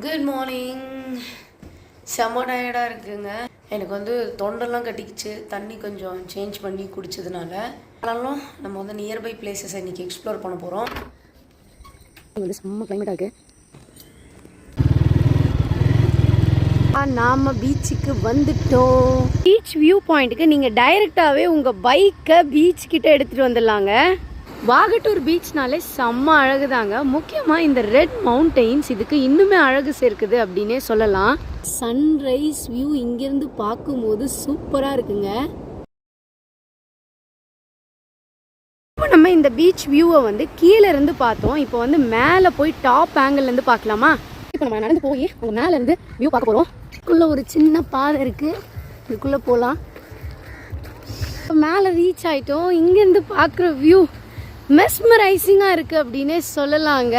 Good morning. செம்ம டயர்டாக இருக்குங்க. எனக்கு தொண்டெல்லாம் கட்டிக்கிச்சு, தண்ணி கொஞ்சம் சேஞ்ச் பண்ணி குடிச்சதுனால. ஆனாலும் நம்ம நியர்பை பிளேசஸ் இன்றைக்கி எக்ஸ்ப்ளோர் பண்ண போகிறோம். செம்ம கிளைமேட்டாக இருக்குது. நாம் பீச்சுக்கு வந்துட்டோம். பீச் வியூ பாயிண்ட்டுக்கு நீங்கள் டைரெக்டாகவே உங்கள் பைக்கை பீச் கிட்ட எடுத்துகிட்டு வந்துடலாங்க. வாகட்டூர் பீச்னாலே செம்ம அழகு தாங்க. முக்கியமாக இந்த ரெட் மவுண்டெயின்ஸ் இதுக்கு இன்னுமே அழகு சேர்க்குது அப்படின்னே சொல்லலாம். சன்ரைஸ் வியூ இங்கேருந்து பார்க்கும்போது சூப்பராக இருக்குங்க. இப்போ நம்ம இந்த பீச் வியூவை கீழே இருந்து பார்த்தோம். இப்போ மேலே போய் டாப் ஆங்கிள்லேருந்து பார்க்கலாமா? இப்போ நம்ம நடந்து போய் அங்கே மேலேருந்து வியூ பார்க்க போகிறோம். இதுக்குள்ளே ஒரு சின்ன பாதை இருக்குது, இதுக்குள்ளே போகலாம். இப்போ மேலே ரீச் ஆகிட்டோம். இங்கேருந்து பார்க்குற வியூ மெஸ்மரைசிங்காக இருக்குது அப்படின்னே சொல்லலாங்க.